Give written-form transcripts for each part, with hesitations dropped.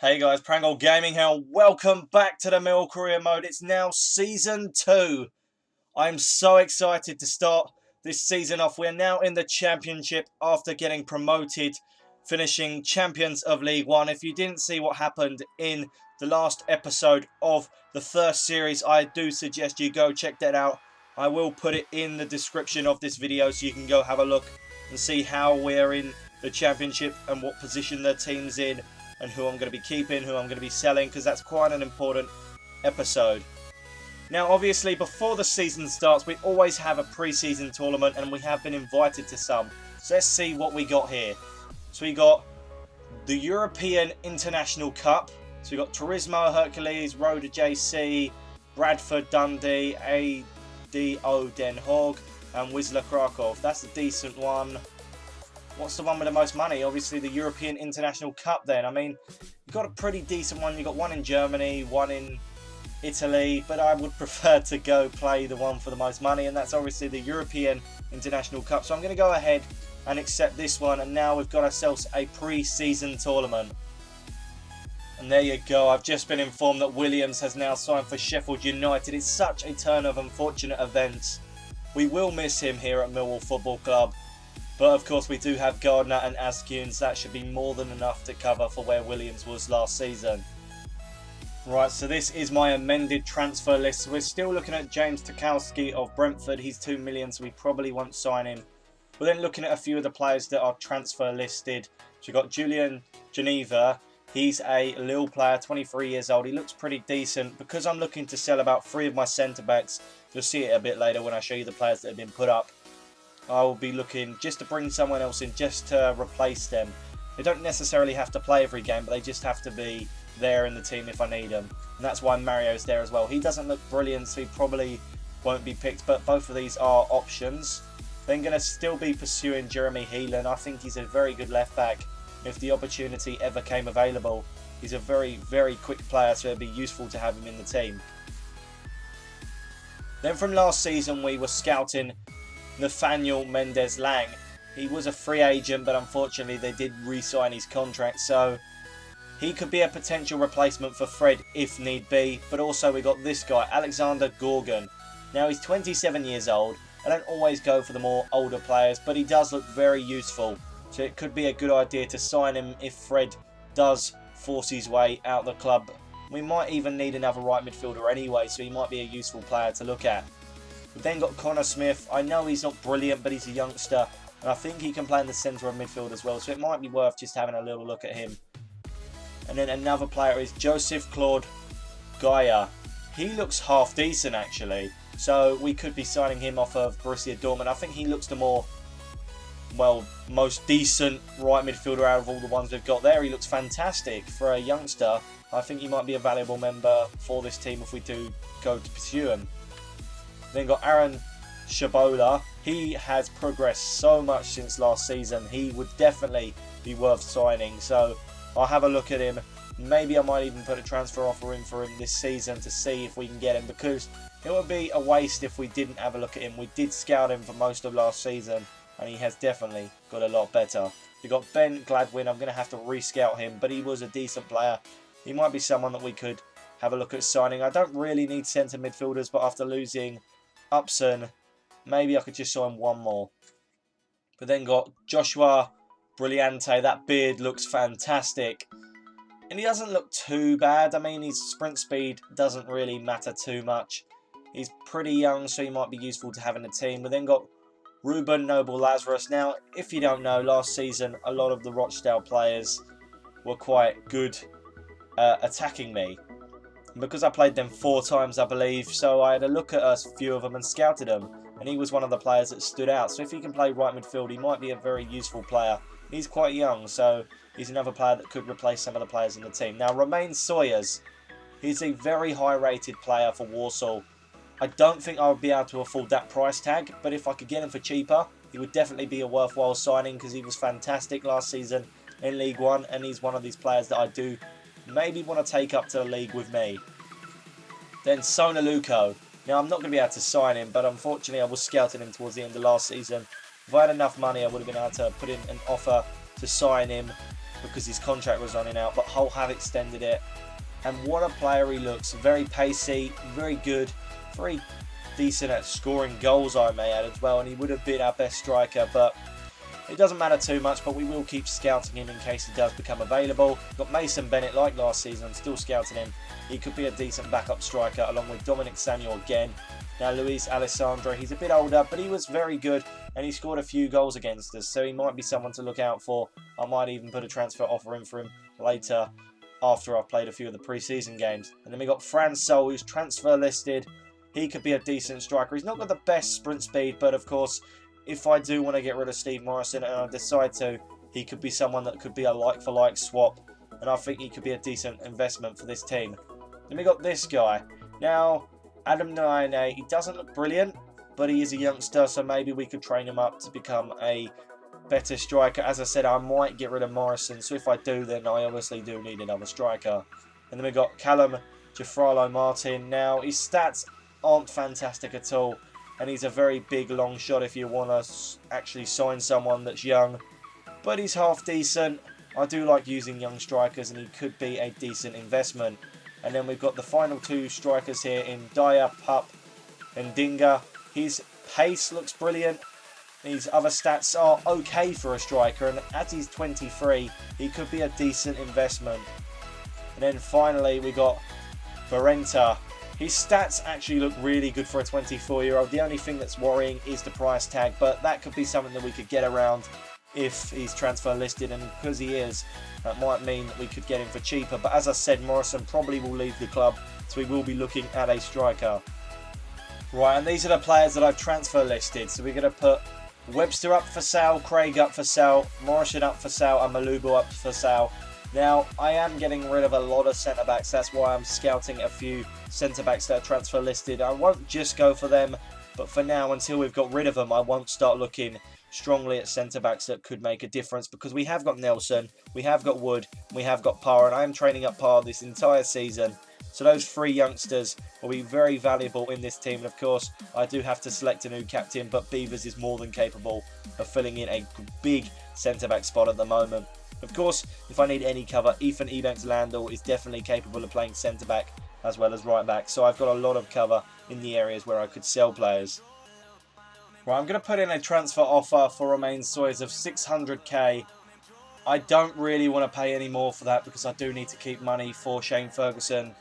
Hey guys, Prangell Gaming here. Welcome back to the Millwall Career Mode. It's now Season 2. I'm so excited to start this season off. We're now in the Championship after getting promoted, finishing Champions of League One. If you didn't see what happened in the last episode of the first series, I do suggest you go check that out. I will put it in the description of this video so you can go have a look and see how we're in the Championship and what position the team's in, and who I'm going to be keeping, who I'm going to be selling, because that's quite an important episode. Now, obviously, before the season starts, we always have a pre-season tournament, and we have been invited to some. So let's see what we got here. So we got the European International Cup. So we got Turismo, Hercules, Roda JC, Bradford Dundee, ADO Den Haag, and Wisla Krakow. That's a decent one. What's the one with the most money? Obviously the European International Cup then. I mean, you've got a pretty decent one. You've got one in Germany, one in Italy, but I would prefer to go play the one for the most money, and that's obviously the European International Cup. So I'm going to go ahead and accept this one, and now we've got ourselves a pre-season tournament. And there you go. I've just been informed that Williams has now signed for Sheffield United. It's such a turn of unfortunate events. We will miss him here at Millwall Football Club. But of course we do have Gardner and Askuns. That should be more than enough to cover for where Williams was last season. Right, so this is my amended transfer list. So we're still looking at James Tarkowski of Brentford. He's 2 million, so we probably won't sign him. We're then looking at a few of the players that are transfer listed. So we've got Julian Geneva. He's a Lille player, 23 years old. He looks pretty decent. Because I'm looking to sell about 3 of my centre-backs, you'll see it a bit later when I show you the players that have been put up. I will be looking just to bring someone else in just to replace them. They don't necessarily have to play every game, but they just have to be there in the team if I need them. And that's why Mario's there as well. He doesn't look brilliant, so he probably won't be picked, but both of these are options. Then going to still be pursuing Jeremy Heelan. I think he's a very good left back. If the opportunity ever came available, he's a very, very quick player, so it'd be useful to have him in the team. Then from last season, we were scouting Nathaniel Mendez-Lang. He was a free agent, but unfortunately they did re-sign his contract, so he could be a potential replacement for Fred if need be. But also we got this guy, Alexander Gorgon. Now he's 27 years old. I don't always go for the more older players, but he does look very useful, so it could be a good idea to sign him if Fred does force his way out the club. We might even need another right midfielder anyway, so he might be a useful player to look at. We've then got Connor Smith. I know he's not brilliant, but he's a youngster, and I think he can play in the centre of midfield as well, so it might be worth just having a little look at him. And then another player is Joseph Claude Gaia. He looks half decent actually, so we could be signing him off of Borussia Dortmund. I think he looks the more, well, most decent right midfielder out of all the ones we've got there. He looks fantastic for a youngster. I think he might be a valuable member for this team if we do go to pursue him. Then got Aaron Shabola. He has progressed so much since last season. He would definitely be worth signing. So I'll have a look at him. Maybe I might even put a transfer offer in for him this season to see if we can get him, because it would be a waste if we didn't have a look at him. We did scout him for most of last season, and he has definitely got a lot better. We've got Ben Gladwin. I'm going to have to re-scout him, but he was a decent player. He might be someone that we could have a look at signing. I don't really need centre midfielders, but after losing Upson, maybe I could just sign one more. But then got Joshua Brilliante. That beard looks fantastic, and he doesn't look too bad. I mean, his sprint speed doesn't really matter too much. He's pretty young, so he might be useful to have in the team. We then got Ruben Noble Lazarus. Now, if you don't know, last season a lot of the Rochdale players were quite good attacking me, because I played them 4 times, I believe, so I had a look at a few of them and scouted them, and he was one of the players that stood out. So if he can play right midfield, he might be a very useful player. He's quite young, so he's another player that could replace some of the players in the team. Now, Romain Sawyers, he's a very high-rated player for Warsaw. I don't think I would be able to afford that price tag, but if I could get him for cheaper, he would definitely be a worthwhile signing, because he was fantastic last season in League One, and he's one of these players that I do maybe want to take up to the league with me. Then Sona Luko. Now, I'm not going to be able to sign him, but unfortunately I was scouting him towards the end of last season. If I had enough money, I would have been able to put in an offer to sign him. because his contract was running out, but Hull have extended it. And what a player he looks. Very pacey, very good, very decent at scoring goals, I may add, as well. And he would have been our best striker, but it doesn't matter too much, but we will keep scouting him in case he does become available. Got Mason Bennett, like last season, I'm still scouting him. He could be a decent backup striker, along with Dominic Samuel again. Now Luis Alessandro, he's a bit older, but he was very good, and he scored a few goals against us, so he might be someone to look out for. I might even put a transfer offer in for him later, after I've played a few of the pre-season games. And then we got Prangell, who's transfer listed. He could be a decent striker. He's not got the best sprint speed, but of course, if I do want to get rid of Steve Morrison and I decide to, he could be someone that could be a like-for-like swap, and I think he could be a decent investment for this team. Then we got this guy. Now, Adam Naine, he doesn't look brilliant, but he is a youngster, so maybe we could train him up to become a better striker. As I said, I might get rid of Morrison, so if I do, then I obviously do need another striker. And then we got Callum Jafralo Martin. Now, his stats aren't fantastic at all, and he's a very big long shot if you want to actually sign someone that's young, but he's half decent. I do like using young strikers, and he could be a decent investment. And then we've got the final two strikers here in Dyer, Pup and Dinga. His pace looks brilliant. His other stats are okay for a striker, and as he's 23, he could be a decent investment. And then finally we got Barenta. His stats actually look really good for a 24-year-old. The only thing that's worrying is the price tag, but that could be something that we could get around if he's transfer listed, and because he is, that might mean that we could get him for cheaper. But as I said, Morrison probably will leave the club, so we will be looking at a striker. Right, and these are the players that I've transfer listed. So we're going to put Webster up for sale, Craig up for sale, Morrison up for sale, and Malubo up for sale. Now, I am getting rid of a lot of centre-backs. That's why I'm scouting a few centre-backs that are transfer listed. I won't just go for them, but for now, until we've got rid of them, I won't start looking strongly at centre-backs that could make a difference, because we have got Nelson, we have got Wood, we have got Parr, and I am training up Parr this entire season. So those three youngsters will be very valuable in this team. And of course, I do have to select a new captain, but Beavers is more than capable of filling in a big centre-back spot at the moment. Of course, if I need any cover, Ethan Ebanks-Landell is definitely capable of playing centre-back as well as right-back. So I've got a lot of cover in the areas where I could sell players. Right, I'm going to put in a transfer offer for Romain Soyes of 600k. I don't really want to pay any more for that, because I do need to keep money for Shane Ferguson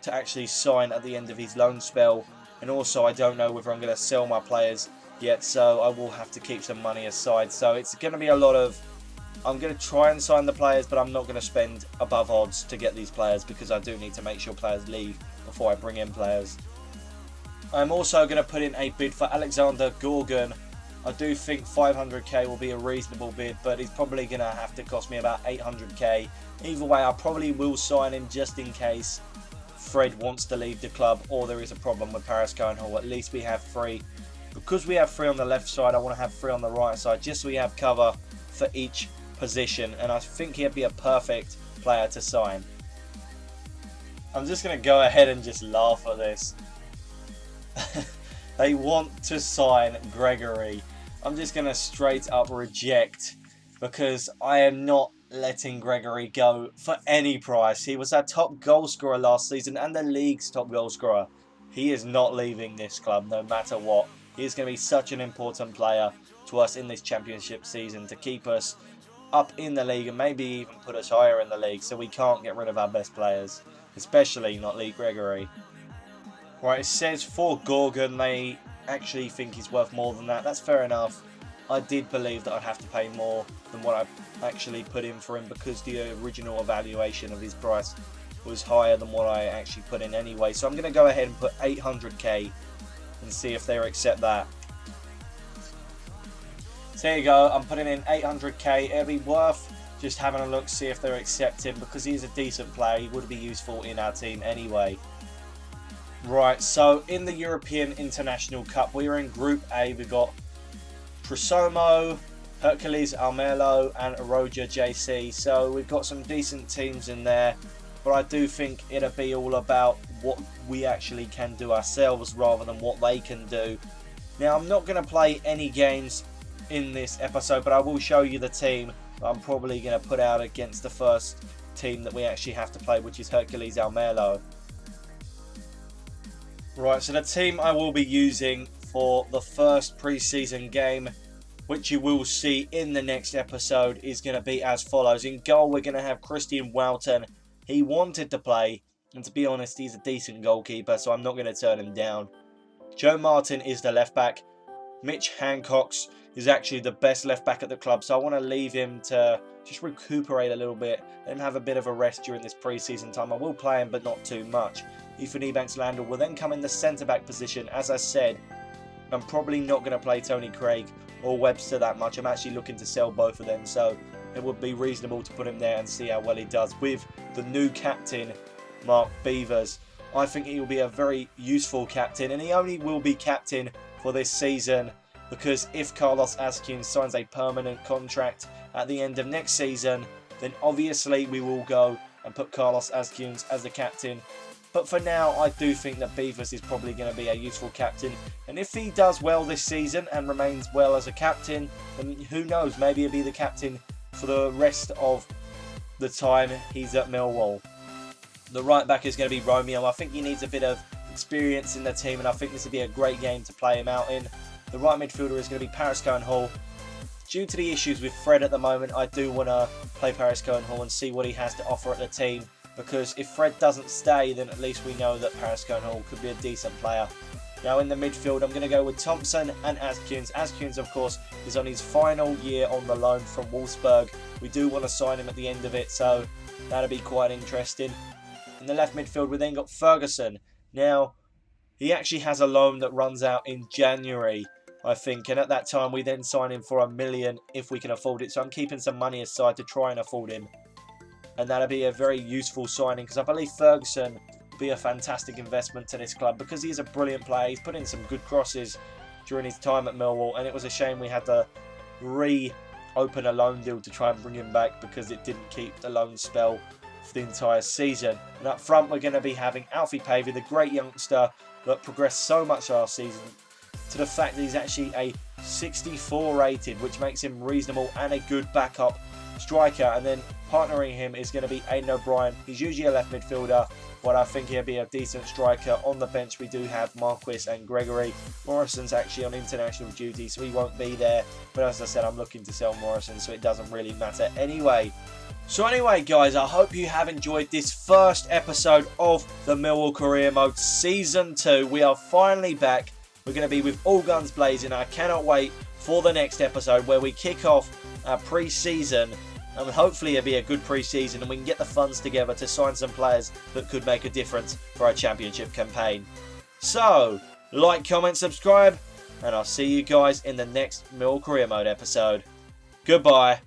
to actually sign at the end of his loan spell. And also, I don't know whether I'm going to sell my players yet, so I will have to keep some money aside. So it's going to be a lot of, I'm going to try and sign the players, but I'm not going to spend above odds to get these players, because I do need to make sure players leave before I bring in players. I'm also going to put in a bid for Alexander Gorgon. I do think 500k will be a reasonable bid, but he's probably going to have to cost me about 800k. Either way, I probably will sign him just in case Fred wants to leave the club or there is a problem with Paris going Hall. At least we have three. Because we have three on the left side, I want to have three on the right side, just so we have cover for each position. And I think he'd be a perfect player to sign. I'm just going to go ahead and just laugh at this. They want to sign Gregory. I'm just going to straight up reject, because I am not letting Gregory go for any price. He was our top goal scorer last season and the league's top goal scorer. He is not leaving this club no matter what. He is going to be such an important player to us in this championship season to keep us up in the league and maybe even put us higher in the league, so we can't get rid of our best players, especially not Lee Gregory. Right, it says for Gorgon they actually think he's worth more than that. That's fair enough. I did believe that I'd have to pay more than what I actually put in for him, because the original evaluation of his price was higher than what I actually put in anyway. So I'm going to go ahead and put 800k and see if they accept that. So there you go, I'm putting in 800k. It'll be worth just having a look, see if they're accepting, because he's a decent player. He would be useful in our team anyway. Right, so in the European International Cup, we are in Group A. We've got Prisomo, Hercules Almelo and Roger JC. So we've got some decent teams in there, but I do think it'll be all about what we actually can do ourselves rather than what they can do. Now, I'm not going to play any games in this episode, but I will show you the team I'm probably going to put out against the first team that we actually have to play, which is Hercules Almelo. Right, so the team I will be using for the first pre-season game, which you will see in the next episode, is going to be as follows. In goal, we're going to have Christian Walton. He wanted to play, and to be honest, he's a decent goalkeeper, so I'm not going to turn him down. Joe Martin is the left back. Mitch Hancox is actually the best left back at the club, so I want to leave him to just recuperate a little bit and have a bit of a rest during this pre-season time. I will play him, but not too much. Ethan Ebanks-Landell will then come in the centre-back position. As I said, I'm probably not going to play Tony Craig or Webster that much. I'm actually looking to sell both of them, so it would be reasonable to put him there and see how well he does with the new captain, Mark Beavers. I think he will be a very useful captain, and he only will be captain for this season because if Carlos Askew signs a permanent contract at the end of next season, then obviously we will go and put Carlos Askew as the captain. But for now, I do think that Beavers is probably going to be a useful captain. And if he does well this season and remains well as a captain, then who knows, maybe he'll be the captain for the rest of the time he's at Millwall. The right back is going to be Romeo. I think he needs a bit of experience in the team, and I think this would be a great game to play him out in. The right midfielder is going to be Paris Cohen-Hall. Due to the issues with Fred at the moment, I do want to play Paris Cohen-Hall and see what he has to offer at the team. Because if Fred doesn't stay, then at least we know that Paris Cohen-Hall could be a decent player. Now in the midfield, I'm going to go with Thompson and Askew. Askew, of course, is on his final year on the loan from Wolfsburg. We do want to sign him at the end of it, so that'll be quite interesting. In the left midfield, we then got Ferguson. Now, he actually has a loan that runs out in January, I think. And at that time, we then sign him for $1 million if we can afford it. So I'm keeping some money aside to try and afford him. And that'll be a very useful signing because I believe Ferguson will be a fantastic investment to this club because he's a brilliant player. He's put in some good crosses during his time at Millwall, and it was a shame we had to reopen a loan deal to try and bring him back because it didn't keep the loan spell for the entire season. And up front, we're going to be having Alfie Pavey, the great youngster that progressed so much last season, to the fact that he's actually a 64 rated, which makes him reasonable and a good backup striker. And then partnering him is going to be Aidan O'Brien. He's usually a left midfielder, but I think he'll be a decent striker. On the bench we do have Marquis and Gregory. Morrison's actually on international duty, so he won't be there, but as I said, I'm looking to sell Morrison, so it doesn't really matter anyway. So anyway guys, I hope you have enjoyed this first episode of the Millwall Career Mode Season 2. We are finally back. We're going to be with all guns blazing. I cannot wait for the next episode where we kick off our pre-season, and hopefully it'll be a good pre-season and we can get the funds together to sign some players that could make a difference for our championship campaign. So, like, comment, subscribe, and I'll see you guys in the next Millwall Career Mode episode. Goodbye.